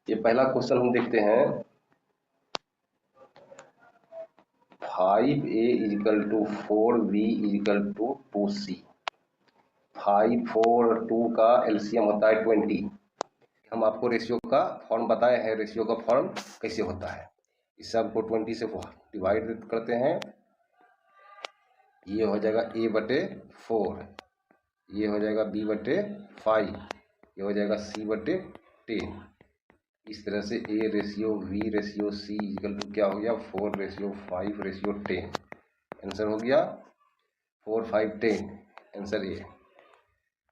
ये पहला क्वेश्चन हम देखते हैं। 5a is equal to 4b is equal to 2c। 5 4 2 का एलसीएम होता है 20। हम आपको रेशियो का फॉर्म बताए हैं, रेशियो का फॉर्म कैसे होता है। इस सब को 20 से डिवाइड करते हैं, ये हो जाएगा a/4, ये हो जाएगा b/5, ये हो जाएगा c/10। इस तरह से a ratio v ratio c equal to क्या हो गया 4/5/10। आंसर हो गया 4 5 10, आंसर ए।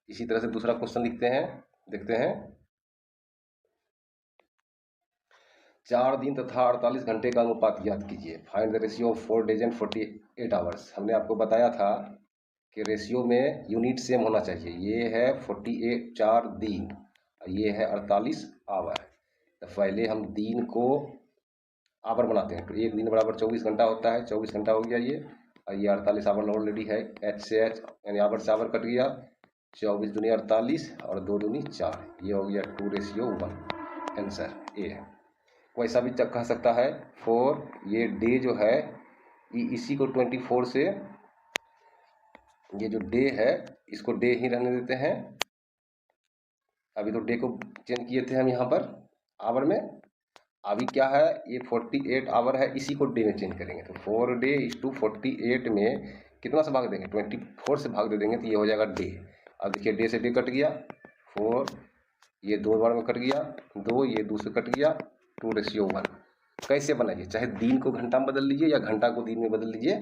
इसी तरह से दूसरा क्वेश्चन लिखते हैं, देखते हैं। 4 दिन तथा 48 घंटे का अनुपात ज्ञात कीजिए। Find the ratio of 4 days and 48 hours. हमने आपको बताया था कि रेशियो में यूनिट सेम होना चाहिए। ये है 48 4 दिन, ये है 48 आवर। तो पहले हम दिन को आवर बनाते हैं, तो एक दिन बराबर 24 घंटा होता है, 24 घंटा हो गया ये, और ये 48 आवर ऑलरेडी है। एच से एच यानी आवर से आवर कट गया, 24 दूनी 48 और 2 दूनी 4, ये हो गया 2:1, आंसर ए है। वैसा भी कह सकता है 4, ये डे जो है इसी को 24 से, ये जो डे है इसको डे ही रहने देते हैं। अभी तो डे को चेंज किए थे हम यहाँ पर आवर में, अभी क्या है ये 48 आवर है, इसी को डे में चेंज करेंगे। तो 4 डे इस टू 48 में कितना से भाग देंगे, 24 से भाग दे देंगे, तो ये हो जाएगा डे। अब देखिए डे से डे कट गया, 4 ये 2 बार में कट गया, 2 ये 2 से कट गया, 2:1। कैसे बनाइए, चाहे दिन को घंटा में बदल लीजिए या घंटा को दिन में बदल लीजिए,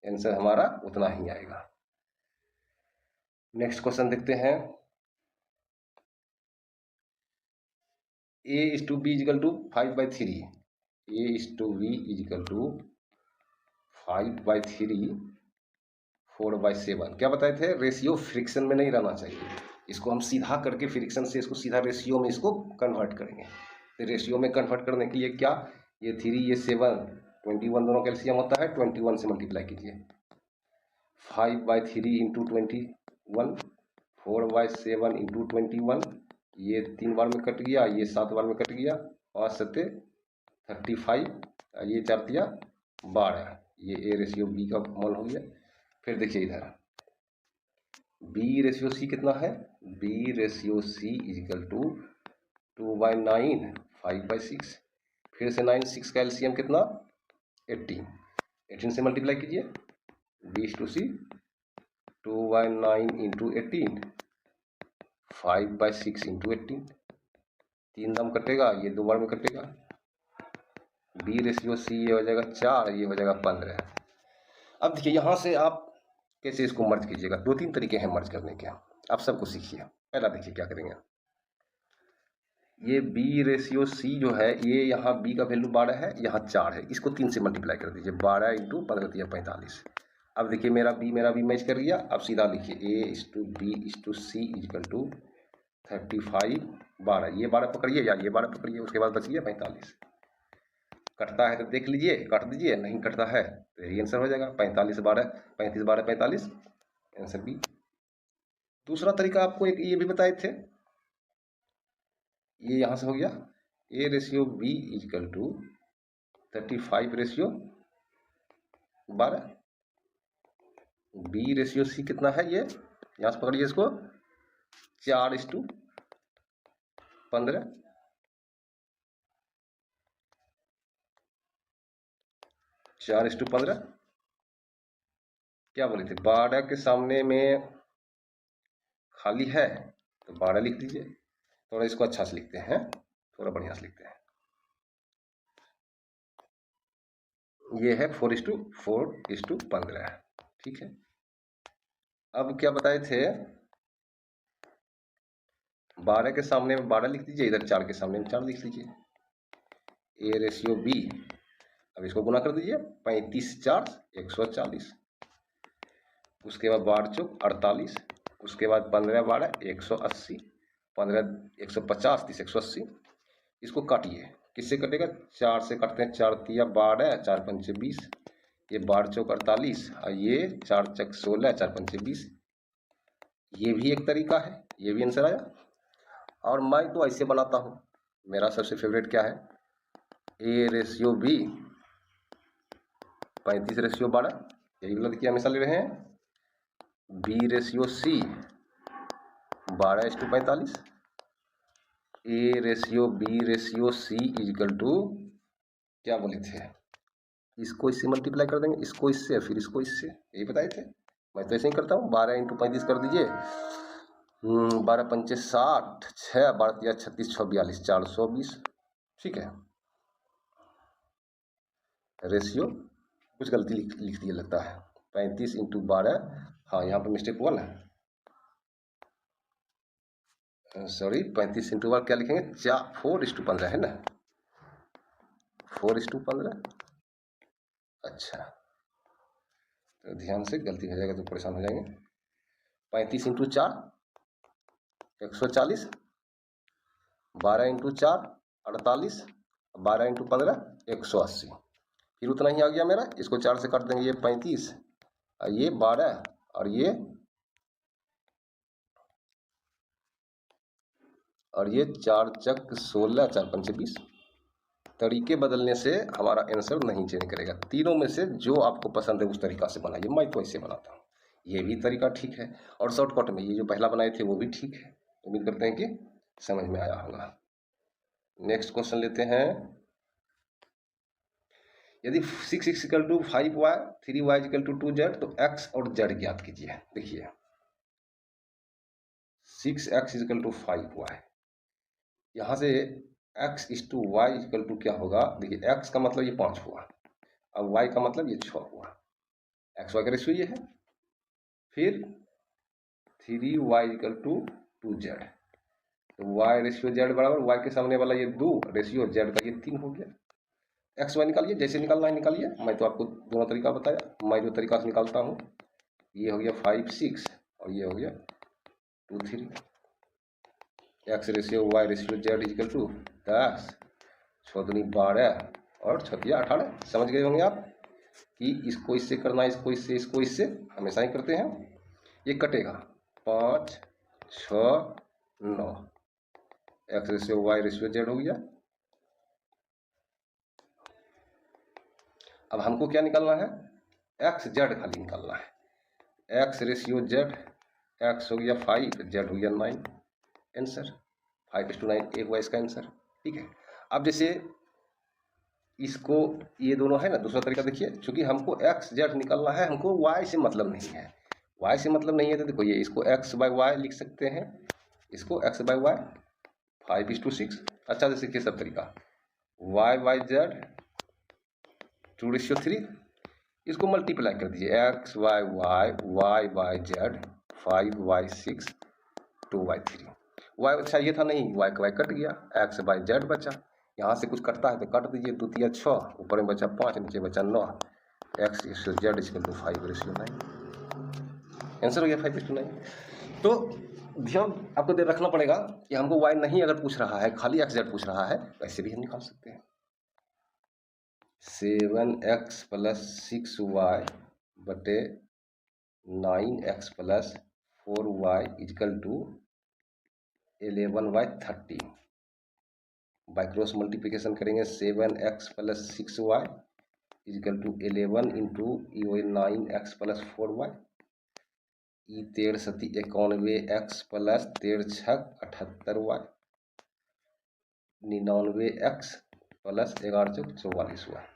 आंसर हमारा उतना ही आएगा। नेक्स्ट क्वेश्चन देखते हैं। a/b is equal to 5/3, a/b is equal to 5/3 4/7। क्या बताए थे, रेशियो फ्रिक्शन में नहीं रहना चाहिए। इसको हम सीधा करके फ्रिक्शन से इसको सीधा रेशियो में इसको कन्वर्ट करेंगे। तो रेशियो में कन्वर्ट करने के लिए क्या, ये 3 ये 7 21 दोनों कैल्शियम होता है, 21 से मल्टीप्लाई कीजिए। 5/3 इंटू 21, 4/7 इंटू 21, ये 3 बार में कट गया, ये 7 बार में कट गया, और 7 35, ये 4 दिया 12, ये ए रेशियो बी का मान हो गया। फिर देखिए इधर बी रेशियो सी कितना है, B ratio C is equal to 2/9 5/6। फिर से 9 6 का एलसीएम कितना 18, 18 से मल्टीप्लाई कीजिए, b/c 2/9 इंटू 18, 5/6 इंटू 18, 3 दाम कटेगा, ये 2 बार में कटेगा। बी रेशियो सी ये हो जाएगा 4, ये हो जाएगा 15। अब देखिए यहाँ से आप कैसे इसको मर्ज कीजिएगा, 2-3 तरीके हैं मर्ज करने के, आप सबको सीखिए। पहला देखिए क्या करेंगे, ये बी रेशियो सी जो है, ये यहाँ बी का वैल्यू 12 है, यहाँ 4 है, इसको 3 से मल्टीप्लाई कर दीजिए, 12 इंटू 15 45। अब देखिए मेरा बी मैच कर गया। अब सीधा लिखिए a/b/c इजिकल टू 35 12, ये 12 पकड़िए या ये 12 पकड़िए, उसके बाद बचिए 45। कटता है तो देख लीजिए, काट दीजिए, नहीं कटता है तो यही आंसर हो जाएगा 45 12 35 12 45, आंसर बी। दूसरा तरीका आपको एक ये भी बताए थे, ये यहाँ से हो गया a/b इजिकल टू 35/12, b/c कितना है, ये यहाँ से पकड़िए इसको 4:15, 4:15। क्या बोले थे, 12 के सामने में खाली है तो 12 लिख दीजिए। थोड़ा इसको अच्छा से लिखते हैं, थोड़ा बढ़िया से लिखते हैं। ये है 4:4:15, ठीक है। अब क्या बताए थे, 12 के सामने में 12 लिख दीजिए, इधर 4 के सामने में 4 लिख लीजिए। a/b, अब इसको गुना कर दीजिए, 35 4 140, उसके बाद 12 चौक 48, उसके बाद 15 12 180, 15 150 30 180। इसको काटिए, किससे कटेगा, 4 से काटते हैं, 4 तिया 12 4 पंचे 20, ये 12 चौक 48 और ये 4 चक 16 4 पंचे 20। ये भी एक तरीका है, ये भी आंसर आया। और मैं तो ऐसे बनाता हूँ, मेरा सबसे फेवरेट क्या है, A/B 35/12, यही वाला देखिए हमेशा ले रहे हैं। B/C 12:45, A/B/C इक्वल टू क्या बोले थे, इसको इससे मल्टीप्लाई कर देंगे, इसको इससे, फिर इसको इससे, यही बताए थे। मैं तो ऐसे ही करता हूँ, 12 × 35 कर दीजिए, 12 पंचे 60, 6 12 36 6 42 420, ठीक है। रेशियो कुछ गलती लिख दिया लगता है, 35 × 12, हाँ यहाँ पर मिस्टेक हुआ ना, सॉरी 35 × 12 क्या लिखेंगे, 4:15 है ना, 4:15। अच्छा तो ध्यान से, गलती हो जाएगा तो परेशान हो जाएंगे। 35 × 4 140, 12 × 4 48, 12 × 15 180, फिर उतना ही आ गया मेरा। इसको 4 से काट देंगे, ये 35 और ये 12 और ये 4 चक 16 4 पंच 20। तरीके बदलने से हमारा आंसर नहीं चेंज करेगा। तीनों में से जो आपको पसंद है उस तरीका से बनाइए। मैं तो ऐसे बनाता हूँ, ये भी तरीका ठीक है, और शॉर्टकट में ये जो पहला बनाए थे वो भी ठीक है। उम्मीद करते हैं कि समझ में आया होगा। नेक्स्ट क्वेश्चन लेते हैं। यदि 6x = 5y 3y = 2z तो x और z ज्ञात कीजिए। देखिए 6x = 5y, यहाँ से x = y = क्या होगा, देखिए x का मतलब ये 5 हुआ, अब y का मतलब ये 6 हुआ, x y का रेशियो ये है। फिर 3y = 2z, तो y/z बराबर y के सामने वाला ये 2 रेशियो z का ये 3 हो गया। एक्स वाई निकालिए, जैसे निकालना है निकालिए, मैं तो आपको दोनों तरीका बताया। मैं जो तरीका से निकालता हूँ, ये हो गया 5 6 और ये हो गया 2 3। x/y/z = 10, 6 दूनी 12 और 6 तिया 18। समझ गए होंगे आप कि इसको इससे करना, इसको इससे, इसको इससे, हमेशा ही करते हैं। ये कटेगा 5 6 9, x/y/z हो गया। अब हमको क्या निकालना है, एक्स जेड खाली निकालना है। x/z, x हो गया 5, z हो गया 9, आंसर 5:9 एक हुआ इसका आंसर, ठीक है। अब जैसे इसको, ये दोनों है ना, दूसरा तरीका देखिए, चूंकि हमको एक्स जेड निकालना है, हमको वाई से मतलब नहीं है। वाई से मतलब नहीं है तो देखो, ये इसको x/y लिख सकते हैं, इसको x/y 5:6। अच्छा जैसे कि सब तरीका y/z 2:3, इसको मल्टीप्लाई कर दीजिए, x/y/z 5/6 2/3। y चाहिए था नहीं, y का y कट गया, x/z बचा। यहाँ से कुछ कटता है तो काट दीजिए, 2 तिया 6, ऊपर में बचा 5, नीचे बचा 9, x/z = 5/9, आंसर हो गया 5:9। तो ध्यान आपको दे रखना पड़ेगा कि हमको y नहीं अगर पूछ रहा है, खाली x/z पूछ रहा है, वैसे भी हम निकाल सकते हैं। 7x + 6y बटे 9x + 4y = 11y/30। By cross multiplication करेंगे, 7x + 6y = 11 × 9x + 4y, 13 × 7 91x + 13 × 6 78y, 99x + 11 × 4 44y।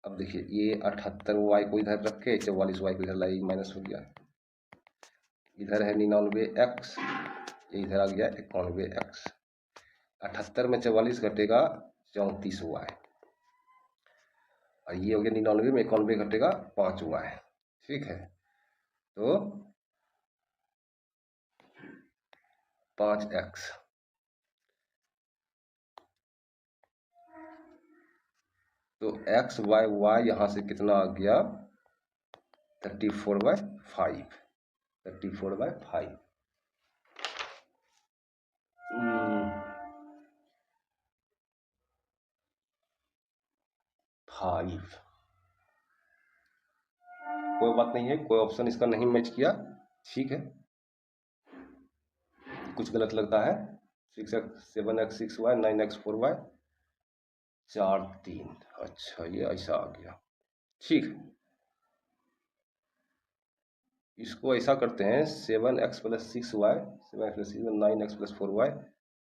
अब देखिए ये 78y को इधर रख के 44y को इधर लाइए, माइनस हो गया, इधर है 99x, ये इधर आ गया 91x, 78 में 44 घटेगा 34y, और ये हो गया 99 में 91 घटेगा 5y, ठीक है। तो 5x, तो x y y यहाँ से कितना आ गया 34/5, 34/5। कोई बात नहीं है, कोई ऑप्शन इसका नहीं मैच किया, ठीक है, कुछ गलत लगता है 6x 7x 6y 9x 4y 4 3। अच्छा ये ऐसा आ गया। ठीक, इसको ऐसा करते हैं 7x plus 6y 7x plus 6 9x plus 4y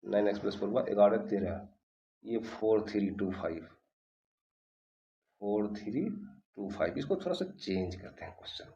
9x plus 4y 11 13, ये 4325 4325। इसको थोड़ा सा चेंज करते हैं क्वेश्चन।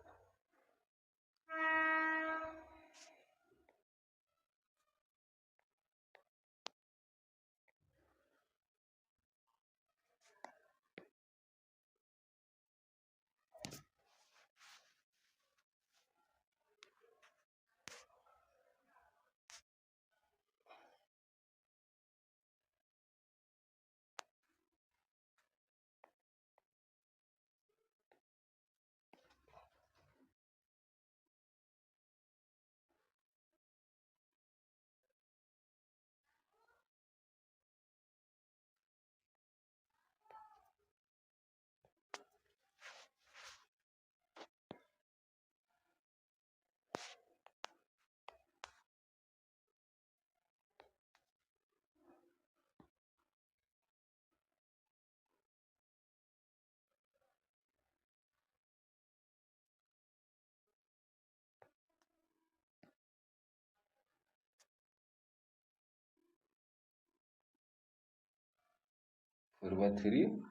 फिर मैं 3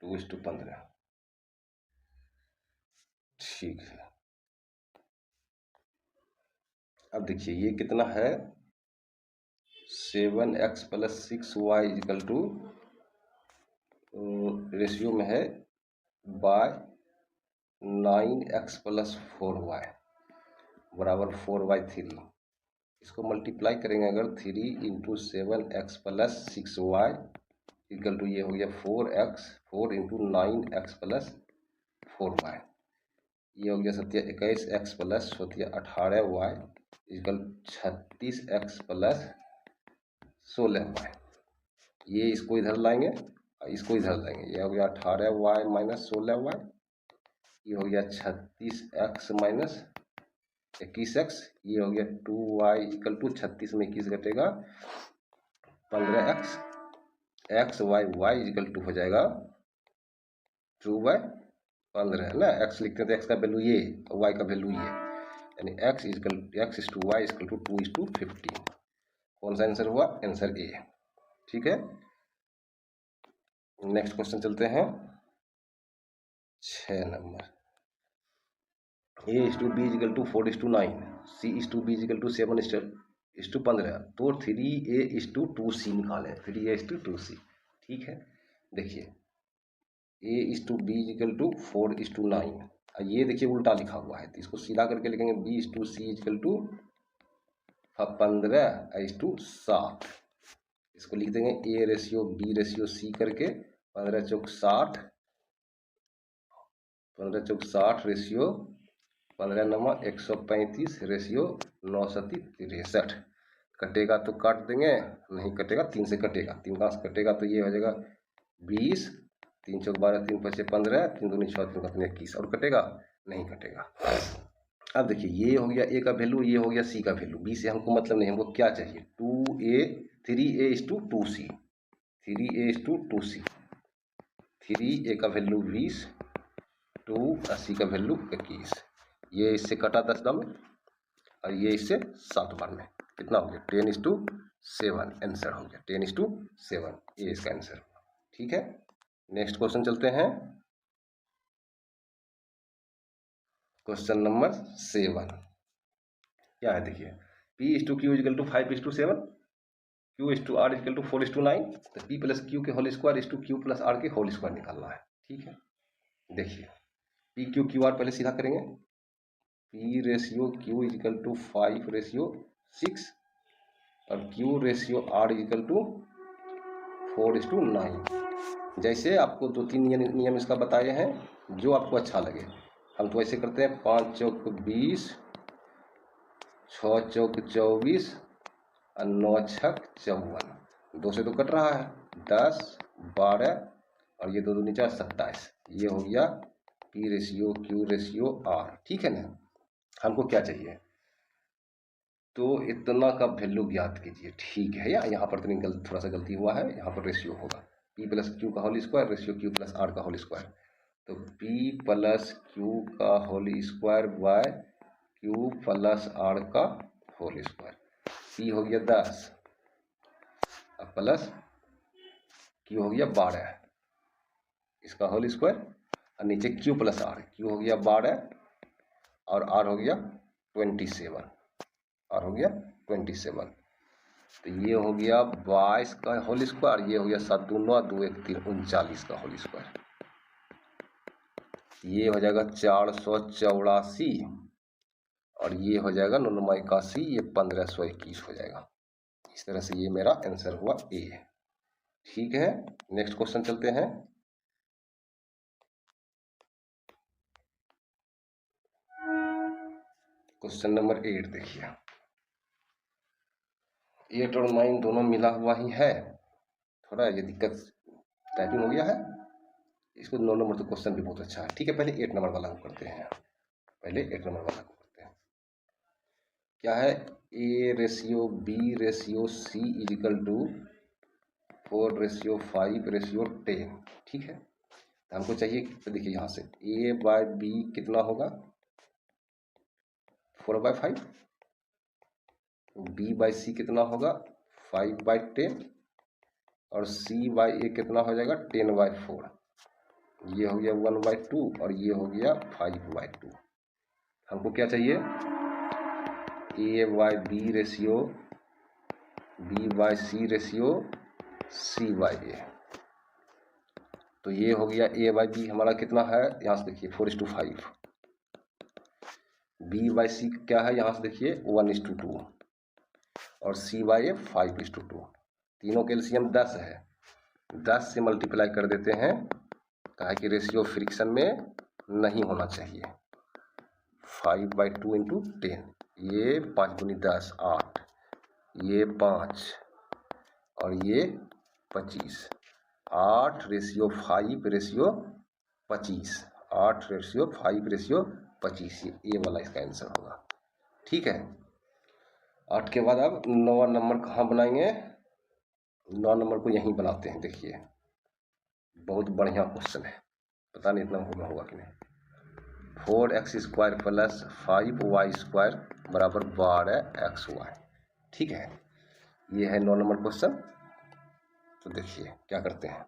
2:15। ठीक है, अब देखिए ये कितना है 7x plus 6y is equal two ratio में है बाय 9x प्लस 4y बराबर 4/3। इसको मल्टीप्लाई करेंगे अगर 3 into 7x plus 6y equal to ये हो गया 4x 4 into 9x plus 4y, ये हो गया 21x plus 18y equal 36x plus 16y। ये इसको इधर लाएंगे और इसको इधर लाएंगे, ये हो गया 18y माइनस 16y, ये हो गया 36x माइनस 21x, ये हो गया 2y इक्वल टू 36 में 21 घटेगा 15x, x y equal to हो जाएगा 2/15 है ना। x लिखते हैं तो x का वैल्यू ये और y का वैल्यू ये, यानी x is to y equal to 2:15। कौन सा आंसर हुआ? Answer A. ठीक है, नेक्स्ट क्वेश्चन चलते हैं 6 नंबर। a is to B equal to 4:9, c is to B equal to 7:15, तो 3a इज टू 2c निकालें, 3a इज टू 2c। ठीक है, देखिए a is to B equal to 4:9, ये देखिए उल्टा लिखा हुआ है तो इसको सीधा करके लिखेंगे b is to c equal to 15:7। इसको लिख देंगे a ratio b ratio c करके 15 चौक 60, 15 चौक 60 रेशियो 15 नमा 135 रेशियो 9 सती 63। कटेगा तो काट देंगे, नहीं कटेगा 3 से कटेगा, 3 का कटेगा तो ये हो जाएगा 20, 3 चौक 12, 3 5 15, 3 दूनी 6, 3 का 21, और कटेगा नहीं कटेगा। अब देखिए ये हो गया a का वैल्यू, ये हो गया c का वैल्यू, b से हमको मतलब नहीं, हमको क्या चाहिए 3a is to 2c, 3a is to 2c, 3a का वैल्यू 20, 2 का वैल्यू 21, ये इससे कटा 10 दाम और ये इससे 7 बार में कितना हो गया 10:7, आंसर हो गया 10:7, ये इसका आंसर। ठीक है, नेक्स्ट क्वेश्चन चलते हैं, क्वेश्चन नंबर 7। क्या है देखिए p is to Q equal to 5:7, q is to R equal to 4:9, तो p प्लस क्यू के whole square is to Q plus R के होल स्क्वायर निकालना है। ठीक है, देखिए p q q r पहले सीधा करेंगे, p ratio q equal to 5:6 और q ratio r equal to 4:9। जैसे आपको 2-3 नियम इसका बताए हैं, जो आपको अच्छा लगे। हम तो ऐसे करते हैं 5 चौक 20, 6 चौक 24 और 9 छक 54, 2 से तो कट रहा है 10, 12 और ये 2 दूनी 4 27, ये हो गया p ratio q ratio r। ठीक है ना, हमको क्या चाहिए तो इतना का वैल्यू ज्ञात कीजिए। ठीक है, या यहाँ पर तो थोड़ा सा गलती हुआ है, यहाँ पर रेशियो होगा पी प्लस क्यू का whole square ratio Q plus R का होल स्क्वायर। तो पी प्लस क्यू का whole square by Q plus R का होल स्क्वायर। पी हो गया 10 अब प्लस क्यू हो गया 12 इसका होल स्क्वायर, और नीचे क्यू प्लस आर, क्यू हो गया 12 और आर हो गया 27, आर हो गया 27। तो ये हो गया 22 का होल स्क्वायर, ये हो गया 7 2 9 2 1 3 39 का होल स्क्वायर। ये हो जाएगा 484 और ये हो जाएगा 9 81, ये 1521 हो जाएगा। इस तरह से ये मेरा आंसर हुआ ए। ठीक है, नेक्स्ट क्वेश्चन चलते हैं। क्वेश्चन नंबर 8 देखिए, 8 और 9 दोनों मिला हुआ ही है, थोड़ा ये दिक्कत टाइपिंग हो गया है। इसको 9 नंबर तो क्वेश्चन भी बहुत अच्छा है। ठीक है, पहले 8 नंबर वाला को करते हैं, पहले 8 नंबर वाला को करते हैं। क्या है, A ratio B ratio C is equal to 4 ratio 5 ratio 10। ठीक है, तो हमको चाहिए, तो देखिए यहाँ से ए बाय बी कितना होगा 4/5, बी बाई सी कितना होगा 5/10 और सी बाई ए कितना हो जाएगा 10/4। ये हो गया 1/2 और ये हो गया 5/2। हमको क्या चाहिए, A by B ratio B by C ratio C by A. तो ये हो गया ए बाई बी हमारा कितना है, यहाँ से देखिए 4:5, बी बाई सी क्या है यहाँ से देखिए 1:2 और सी बाई ए 5:2। तीनों के एलसीएम 10 है, 10 से मल्टीप्लाई कर देते हैं, कहा कि रेशियो फ्रिक्शन में नहीं होना चाहिए। 5/2 इंटू 10, ये 5 दूनी 10 8, ये 5 और ये 25, 8 रेशियो 5 रेशियो 25, 8 रेशियो 5 रेशियो 25, ये वाला इसका आंसर होगा। ठीक है, 8 के बाद अब 9 नंबर कहाँ बनाएंगे, 9 नंबर को यहीं बनाते हैं। देखिए बहुत बढ़िया क्वेश्चन है, पता नहीं इतना होगा कि नहीं। 4x² प्लस 5y² बराबर 12xy। ठीक है, ये है 9 नंबर क्वेश्चन। तो देखिए क्या करते हैं,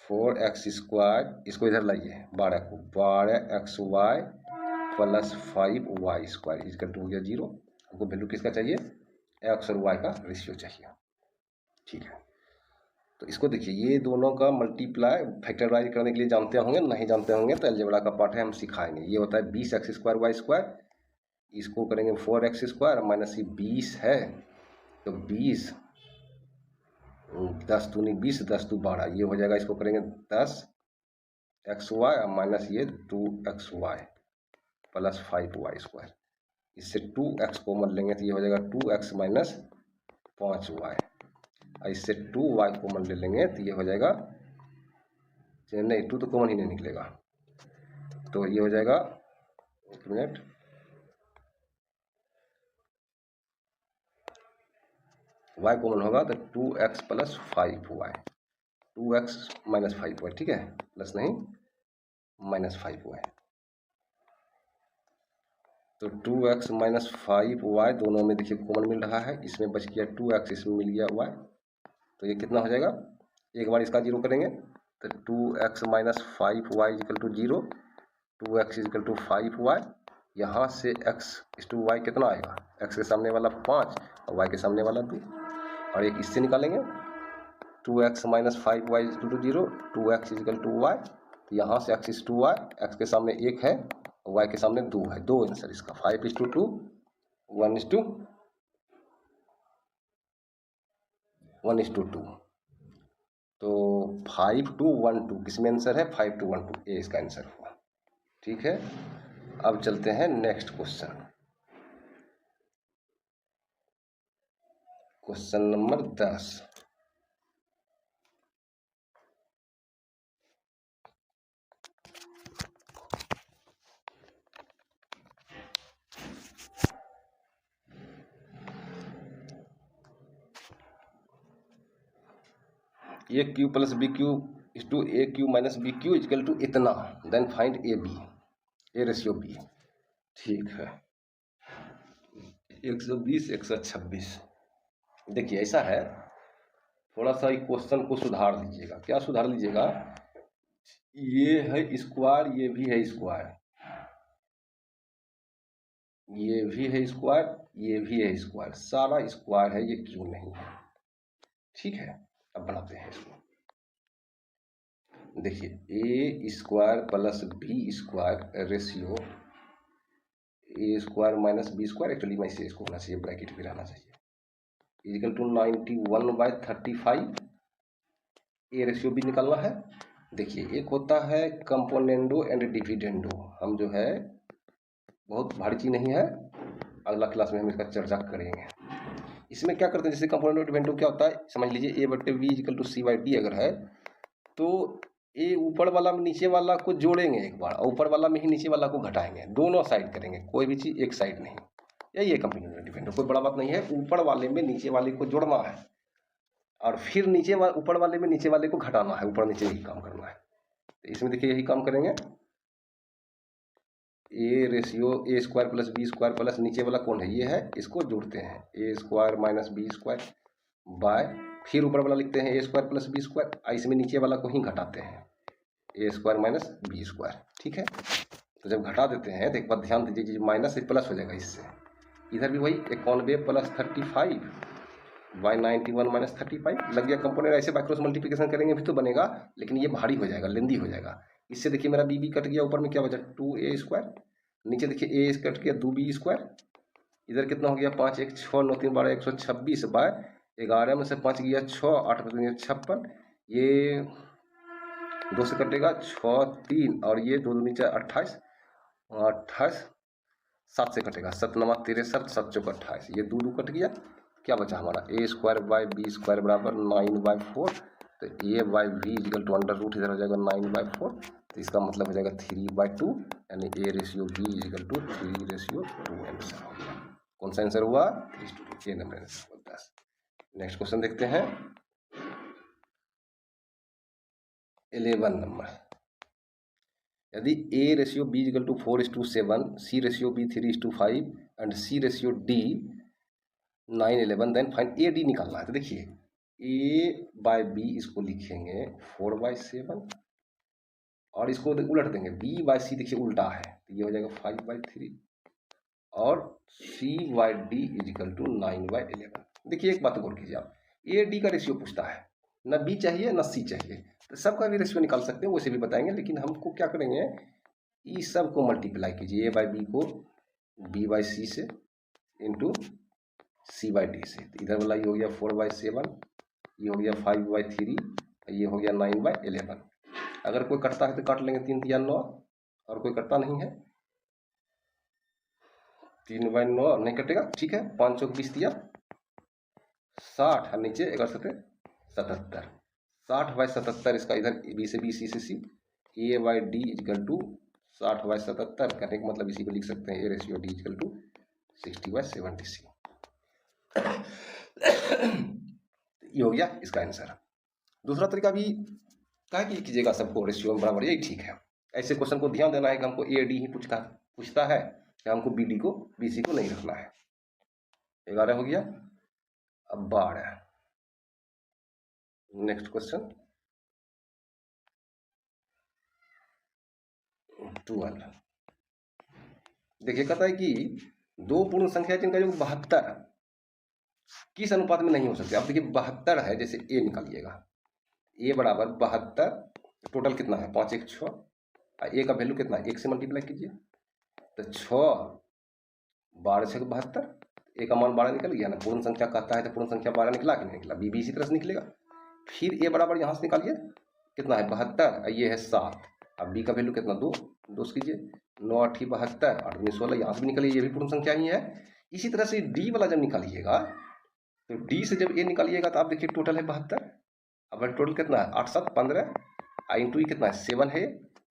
4x² इसको इधर लाइए, 12 को 12xy plus 5y² is equal to हो गया 0। हमको वैल्यू किसका चाहिए, x और y का रेशियो चाहिए। ठीक है, तो इसको देखिए, ये दोनों का मल्टीप्लाई फैक्टराइज करने के लिए जानते होंगे, नहीं जानते होंगे तो अलजेब्रा का पार्ट है, हम सिखाएंगे। ये होता है 20x² y², इसको करेंगे 4x² माइनस ये 20 है, तो 20 10 दूनी 20 10 दू 12, ये हो जाएगा, इसको करेंगे 10xy माइनस ये 2xy प्लस 5y²। इससे 2x कॉमन लेंगे तो ये हो जाएगा 2x माइनस 5y, इससे 2y कॉमन ले लेंगे तो ये हो जाएगा, नहीं 2 तो कॉमन ही नहीं निकलेगा, तो ये हो जाएगा, एक मिनट, y कॉमन होगा तो 2x plus 5y, 2x minus 5y। ठीक है, प्लस नहीं माइनस 5y, तो 2x माइनस 5y दोनों में देखिए कॉमन मिल रहा है, इसमें बच गया 2x, इसमें मिल गया y, तो ये कितना हो जाएगा, एक बार इसका 0 करेंगे तो 2x minus 5y equal to 0, 2x equal to 5y। यहाँ से x इस टू y कितना आएगा, x के सामने वाला 5 और y के सामने वाला 2, और एक इससे निकालेंगे 2x minus 5y equal to 0, 2x equal to y। तो यहाँ से x इस टू y, x के सामने 1 है और y के सामने 2 है, 2 आंसर इसका 5:2 1:2। तो 5:2 किसमें आंसर है, 5:2 ए इसका आंसर हुआ। ठीक है, अब चलते हैं next question, question number 10। A Q plus B Q is to A Q minus B Q equal to इतना, then find A B, A ratio B. ठीक है, 120 126। देखिए ऐसा है, थोड़ा सा क्वेश्चन को सुधार लीजिएगा। क्या सुधार लीजिएगा, ये है स्क्वायर, ये भी है स्क्वायर, ये भी है स्क्वायर, ये भी है स्क्वायर, सारा स्क्वायर है, ये क्यों नहीं है। ठीक है, अब बनाते हैं इसको। देखिए A square plus B square ratio A square minus B square, actually में इसे इसको होना चाहिए, ब्रैकेट में रहना चाहिए, इजिकल टू 91/35। ए रेशियो भी निकालना है। देखिए एक होता है कंपोनेंडो एंड डिविडेंडो, हम जो है बहुत भारी चीज नहीं है, अगला क्लास में हम इसका चर्चा करेंगे। इसमें क्या करते हैं, जैसे कंपोनेंडो डिविडेंडो क्या होता है, समझ लीजिए ए बटे B equal to C by D अगर है तो ए ऊपर वाला में नीचे वाला को जोड़ेंगे एक बार, और ऊपर वाला में ही नीचे वाला को घटाएंगे, दोनों साइड करेंगे, कोई भी चीज़ एक साइड नहीं। यही है कंपोनेंडो डिविडेंडो, कोई बड़ा बात नहीं है, ऊपर वाले में नीचे वाले को जोड़ना है और फिर ऊपर वाले में नीचे वाले को घटाना है, ऊपर नीचे यही काम करना है। तो इसमें देखिए यही काम करेंगे, A ratio A square plus B square plus नीचे वाला कौन है, ये है, इसको जोड़ते हैं A square minus B square by, फिर ऊपर वाला लिखते हैं A square plus B square, इसमें नीचे वाला को ही घटाते हैं A square minus B square. ठीक है, तो जब घटा देते हैं तो एक बात ध्यान दीजिए, माइनस से प्लस हो जाएगा, इससे इधर भी वही 91 प्लस 35 बाई 91 माइनस 35 लग गया कंपोनेंट। ऐसे बाय क्रॉस मल्टीप्लिकेशन करेंगे भी तो बनेगा, लेकिन ये भारी हो जाएगा, लेंदी हो जाएगा। इससे देखिए मेरा बी कट गया, ऊपर में क्या बचा 2a स्क्वायर, नीचे देखिए ए कट गया 2b स्क्वायर, इधर कितना हो गया 5 1 6 9 3 12 126 बाय 11 में से 5 गया 6 8 56, ये 2 से कटेगा 6 3 और ये 2 2 नीचे 28 28 7 से कटेगा 7 9 63 7 चौक 28, ये 2 2 कट गया, क्या बचा हमारा A square by B square बराबर 9/4, तो A by B equal to under root इधर हो जाएगा 9/4, तो इसका मतलब हो जाएगा 3/2, यानी A ratio B equal to 3/2 answer हो गया। कौन सा आंसर हुआ, 3:2, ये नंबर आंसर होता है। नेक्स्ट क्वेश्चन देखते हैं 11 नंबर, यदि A ratio B equal to 4:7, C ratio B 3:5 and C ratio D 9:11, then find A D निकालना है। तो देखिए ए बाय बी इसको लिखेंगे 4/7 और इसको उलट देंगे, बी बाय सी देखिए उल्टा है, तो ये हो जाएगा 5/3 और सी बाय डी इजिकल टू 9/11। देखिए एक बात गौर कीजिए आप, ए डी का रेशियो पूछता है, ना बी चाहिए ना सी चाहिए, तो सबका भी रेशियो निकाल सकते हैं, वैसे भी बताएंगे, लेकिन हमको क्या करेंगे, इस सब को मल्टीप्लाई कीजिए, ए बाय बी को बी बाय सी से इंटू सी बाई डी से, तो इधर वाला ये हो गया 4/7, ये हो गया 5/3, ये हो गया 9/11। अगर कोई कटता है तो काट लेंगे, 3 3 9, और कोई कटता नहीं है 3/9 नहीं कटेगा। ठीक है, 5 चौक 20 दिया 60 और नीचे 11 7 77, 60/77 इसका इधर बी से बी सी से C, A by D equal to 60/77 करने का मतलब इसी को लिख सकते हैं A ratio D equal to 60/70 ये हो गया इसका आंसर। दूसरा तरीका भी क्या कीजिएगा, सबको रेशियो में बराबर, यही ठीक है। ऐसे क्वेश्चन को ध्यान देना है कि हमको ए डी ही पूछता है, कि हमको बी डी को बी सी को नहीं रखना है। 11 हो गया, अब 12 नेक्स्ट क्वेश्चन 12। देखिए कहता है कि दो पूर्ण संख्या जिनका योग 72 किस अनुपात में नहीं हो सकते। अब देखिए 72 है, जैसे ए निकालिएगा, ए बराबर 72, टोटल कितना है 5 1 6, ए का वैल्यू कितना है 1 से मल्टीप्लाई कीजिए, तो 6 12 6 72, ए का मान 12 निकल गया ना, पूर्ण संख्या कहता है तो पूर्ण संख्या 12 निकला कि नहीं निकला, बी भी इसी तरह से निकलेगा। फिर ए बराबर यहाँ से निकालिए, कितना है 72, ये है 7, अब बी का वैल्यू कितना 2 2 कीजिए, 9 8 72 8 9 16, यहाँ से भी निकलिए, ये भी पूर्ण संख्या ही है। इसी तरह से डी वाला जब निकालिएगा, तो डी से जब ए निकालिएगा तो आप देखिए टोटल है 72, अब टोटल कितना है 8 7 15, इंटू ई कितना है 7 है,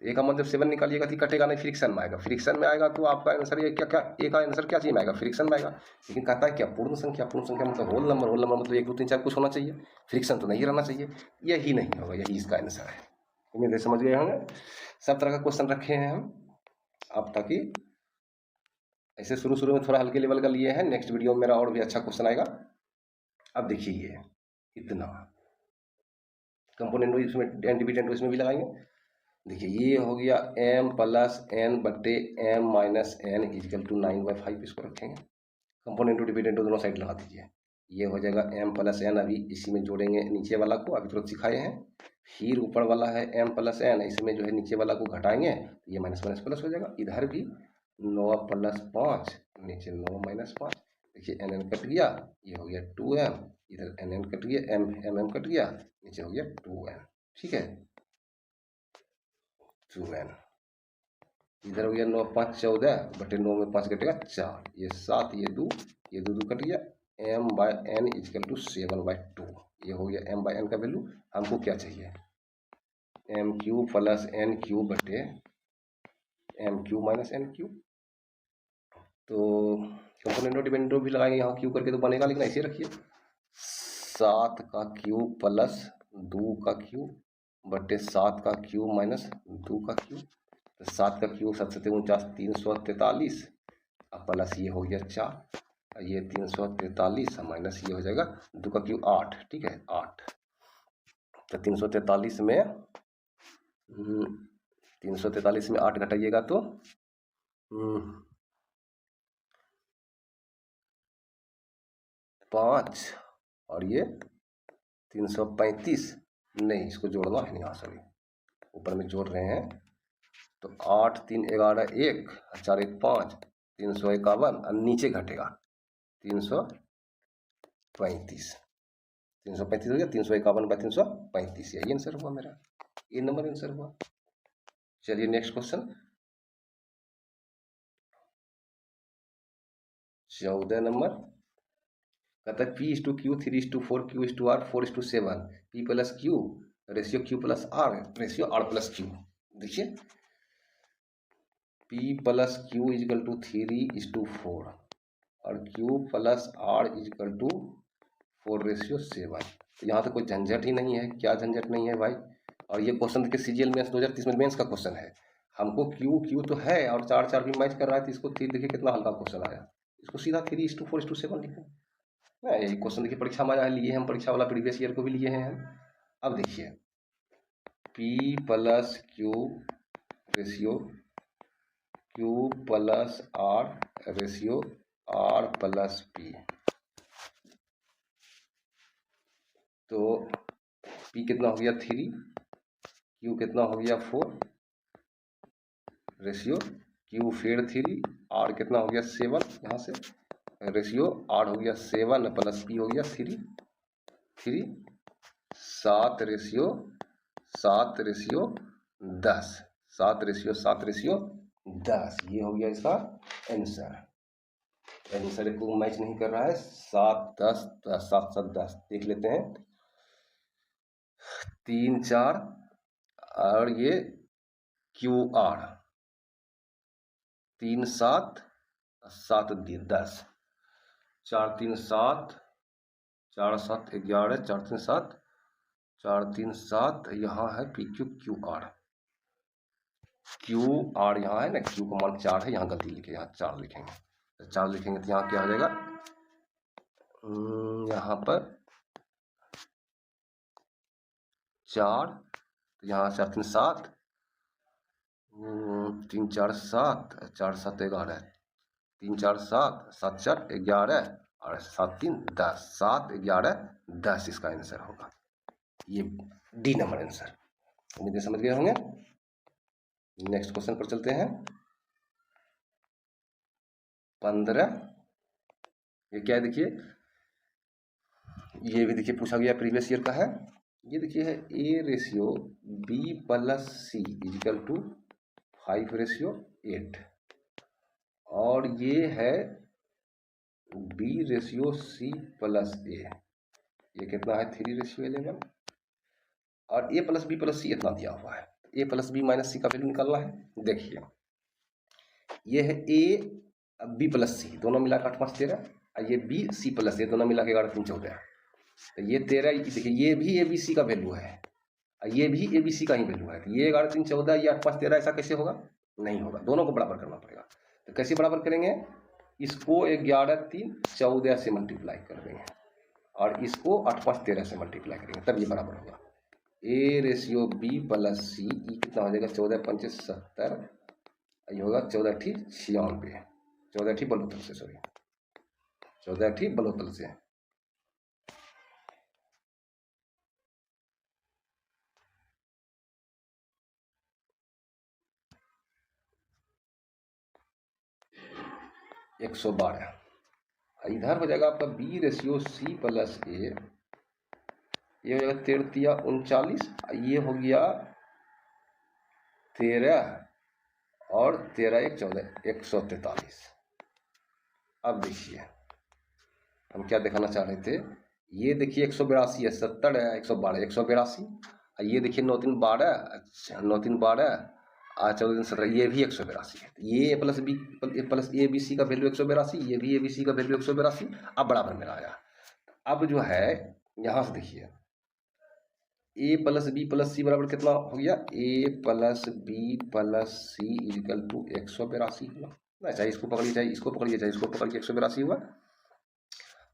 ए का मान जब 7 निकालिएगा तो कटेगा नहीं, फ्रिक्शन में आएगा। फ्रिक्शन में आएगा तो आपका आंसर ये क्या क्या ए का आंसर क्या चीज में आएगा, फ्रिक्शन में आएगा। लेकिन कहता है क्या पूर्ण संख्या, पूर्ण संख्या मतलब होल नंबर मतलब 1 2 3 4 कुछ होना चाहिए, फ्रिक्शन तो नहीं रहना चाहिए। यही नहीं होगा, यही इसका आंसर है। उम्मीद है समझ गए होंगे। सब तरह का क्वेश्चन रखे हैं हम आप, ताकि ऐसे शुरू में थोड़ा हल्के लेवल का लिए हैं, नेक्स्ट वीडियो में मेरा और भी अच्छा क्वेश्चन आएगा। अब देखिए ये इतना कंपोनेंट इसमें एंटीबिटेंट इसमें भी लगाएंगे। देखिए ये हो गया m प्लस n बट्टे m minus n equal to 9/5, इसको रखेंगे। कंपोनेंट डिविडेंट दोनों साइड लगा दीजिए। ये हो जाएगा m प्लस n, अभी इसी में जोड़ेंगे नीचे वाला को, अभी तुरंत सिखाए हैं। फिर ऊपर वाला है m प्लस n, इसमें जो है नीचे वाला को घटाएंगे तो ये माइनस माइनस प्लस हो जाएगा। इधर भी 9 प्लस 5, नीचे 9 माइनस 5। देखिए n कट गया, ये हो गया 2m, इधर n कट गया, m कट गया, नीचे हो गया 2n। ठीक है 2n, इधर हो गया 9 5 14 बटे 9 में 5 कटेगा 4, ये 7, ये 2 कट गया। m/n इजकल टू 7/2, ये हो गया m/n का वैल्यू। हमको क्या चाहिए, m³ प्लस n³ बटे m³ माइनस n³। तो कंपोनेंट डिपेंडेंट भी लगाएंगे यहाँ क्यू करके तो बनेगा, लेकिन ऐसे रखिए 7 का क्यूब प्लस 2 का क्यूब बटे 7 का क्यूब माइनस 2 का क्यूब। तो 7 का क्यूब 7 7 49 343, अब प्लस ये हो गया 4, ये 343 माइनस ये हो जाएगा 2 का क्यूब 8। ठीक है 8, तो 343 में 8 घटाइएगा तो 5, और ये 335, नहीं इसको जोड़ना है यहाँ, सॉरी ऊपर में जोड़ रहे हैं। तो 8 3 11 1 4 1 5, 351, और नीचे घटेगा 335 हो गया, 351/335, यही आंसर हुआ मेरा, ये नंबर आंसर हुआ। चलिए नेक्स्ट क्वेश्चन 14 नंबर, कहता है P/Q 3/4 Q/R 4/7, P plus Q ratio Q plus R ratio R plus Q। देखिए P plus Q equal to 3/4 और Q plus R equal to 4/7। तो यहाँ तो कोई झंझट ही नहीं है, क्या झंझट नहीं है भाई। और ये क्वेश्चन देखिए CGL मेंस 2030 में मेंस का क्वेश्चन है। हमको Q तो है और 4 4 भी मैच कर रहा है, तो इसको देखिए कितना हल्का क्वेश्चन आया, इसको सीधा 3/4/7 लिखें। यही क्वेश्चन देखिए परीक्षा में आया, लिए हम परीक्षा वाला प्रीवियस ईयर को भी लिए हैं हम। अब देखिए P plus Q ratio Q plus R ratio R plus P। तो P कितना हो गया 3, Q कितना हो गया 4 रेशियो Q फिर 3, R कितना हो गया 7, यहाँ से रेशियो R हो गया 7 प्लस P हो गया 3 7 रेशियो 10, 7 रेशियो 10, ये हो गया इसका आंसर। आंसर को मैच नहीं कर रहा है, 7 10 10 7 7 10, देख लेते हैं 3 4 और ये QR 3 7 7 10, 4 3 7 4 7 11 4 3 7 4 3 7, यहाँ है PQQR यहाँ है ना, Q का मान 4 है, यहाँ गलती लिखे, यहाँ 4 लिखेंगे। तो 4 लिखेंगे तो यहाँ क्या हो जाएगा, यहाँ पर 4, तो यहाँ 4 3 7 3 4 7 4 7 11 3 4 7 7 4 11 और 7 3 10, 7 11 10 इसका आंसर होगा। ये डी नंबर आंसर, उम्मीद समझ गए होंगे। नेक्स्ट क्वेश्चन पर चलते हैं 15। ये क्या है देखिए, ये भी देखिए पूछा गया प्रीवियस ईयर का है। ये देखिए है A ratio B plus C equal to 5/8, और ये है B ratio C plus A, ये कितना है 3/11, और A plus B plus C इतना दिया हुआ है। A plus B minus C का वैल्यू निकालना है। देखिए ये है ए बी प्लस सी, दोनों मिला के 8 5 13, और ये बी सी प्लस ए, दोनों मिला के 11 3 14। तो ये 13, देखिए ये भी ए बी सी का वैल्यू है और ये भी ए बी सी का ही वैल्यू है। तो ये 11 3 14, ये 8 5 13, ऐसा कैसे होगा? नहीं होगा, दोनों को बराबर करना पड़ेगा। तो कैसे बराबर करेंगे? इसको 11 3 14 से मल्टीप्लाई कर देंगे और इसको 8 5 13 से मल्टीप्लाई करेंगे, तब ये बराबर होगा। ए रेशियो बी प्लस सी, ई कितना हो जाएगा? 14 5 70, ये होगा 14 ठीक 96, 14 ठीक बलोतल से, सॉरी 14 ठीक बलोतल से। एक 112, इधर हो जाएगा आपका बी रेशियो सी प्लस ए, ये हो जाएगा 13 39, ये हो गया 13 और 13 1 14, 143। अब देखिए हम क्या दिखाना चाह रहे थे, ये देखिए 182 है, 70 है, 112 182, ये देखिए 9 3 12, 9 3 12 और 14 3 17, ये भी 182 है। ये ए प्लस ए बी सी का वैल्यू 182, ये भी ए बी सी का वैल्यू 182। अब बराबर में आया। अब जो है यहाँ से देखिए A plus B plus C बराबर कितना हो गया? A plus B plus C equal to 182 हुआ। चाहे इसको पकड़िए चाहे इसको पकड़िए, चाहे इसको पकड़िए, 182 हुआ।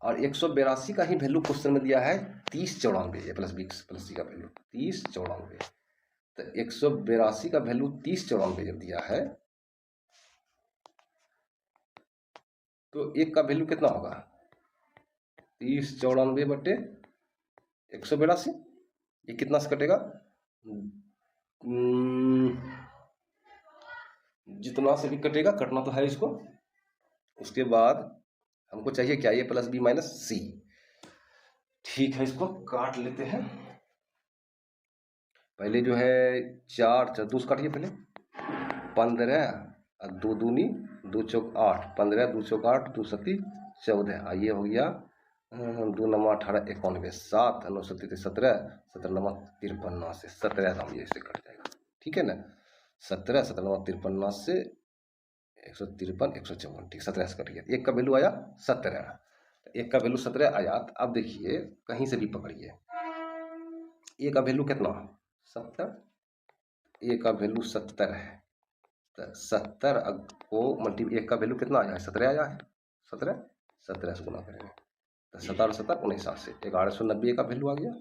और 182 का ही वैल्यू क्वेश्चन में दिया है 30 94, ए प्लस बी प्लस सी का वैल्यू 30 94। तो 182 का वैल्यू 30 94 जब दिया है तो एक का वैल्यू कितना होगा? 30 94 बटे 182, ये कितना से कटेगा? जितना से भी कटेगा, कटना तो है इसको। उसके बाद हमको चाहिए क्या? ए प्लस बी माइनस सी। ठीक है, इसको काट लेते हैं। पहले जो है 4 2 काटिए पहले, 15 और 2 दूनी 2 चौक 8, 15 2 चौक 8 2 सती 14, ये हो गया 2 9 18 91, 7 9 7 17 17 9 53 से 17 दाम ये से कट जाएगा। ठीक है ना? 17 17 9 53 से 153 154, ठीक 17 से कट गया। एक का वैल्यू आया 17, एक का वैल्यू 17 आया। अब देखिए कहीं से भी पकड़िए, ए का वैल्यू कितना? 70, ए का वैल्यू 70 है। तो 70 को मल्टीप्लाई, एक का वैल्यू कितना आया है? 17 आया है। 17 से गुना करेंगे तो 17 17 49 से 1190 का वैल्यू आ गया।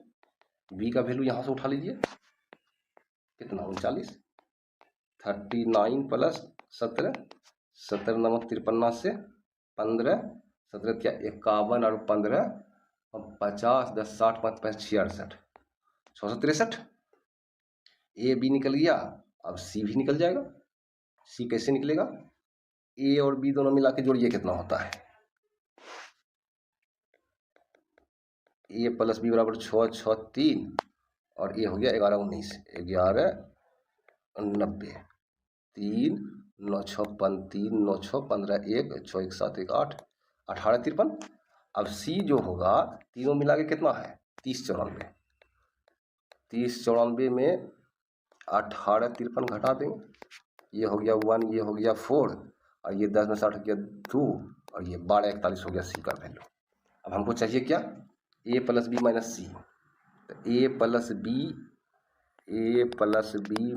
बी का वैल्यू यहाँ से उठा लीजिए, कितना? 39, 39 प्लस 17, 17 9 53 से 15, 17 क्या 51 और 15 50 10 60 5 5 66 663। ए बी निकल गया, अब सी भी निकल जाएगा। सी कैसे निकलेगा? ए और बी दोनों मिला के जोड़िए, कितना होता है? ए प्लस बी बराबर 6 6 3 और ए हो गया 11 19 11 90, 3 9 6 3 9 6 15 1 6 1 7 1 8 18 53। अब सी जो होगा तीनों मिला के कितना है? 30 94, 30 94 में 18 53 घटा देंगे, ये हो गया 1, ये हो गया 4 और ये 10 में 60 हो गया 2 और ये 12 41 हो गया सी का वैल्यू। अब हमको चाहिए क्या? ए प्लस बी माइनस सी। तो ए प्लस बी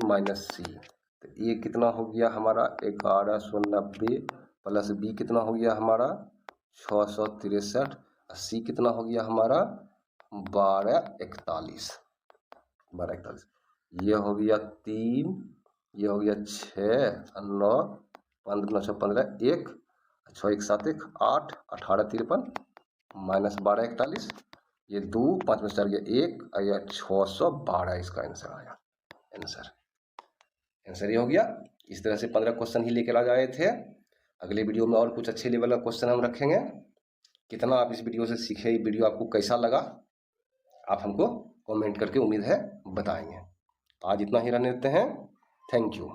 माइनस सी, तो ए कितना हो गया हमारा? 1190 प्लस बी कितना हो गया हमारा? 663, सी कितना हो गया हमारा? 1241, 1241। ये हो गया 3, ये हो गया 6 9 15 9 6 15 1 6 1 7 1 8 18 53 माइनस 1241, ये 2 5 में 4 गया 1 और यह 612 इसका आंसर आया। आंसर ये हो गया। इस तरह से 15 क्वेश्चन ही लेकर आ जाए थे। अगले वीडियो में और कुछ अच्छे लेवल का क्वेश्चन हम रखेंगे। कितना आप इस वीडियो से सीखे, वीडियो आपको कैसा लगा, आप हमको कमेंट करके उम्मीद है बताएंगे। आज इतना ही रहने देते हैं। Thank you.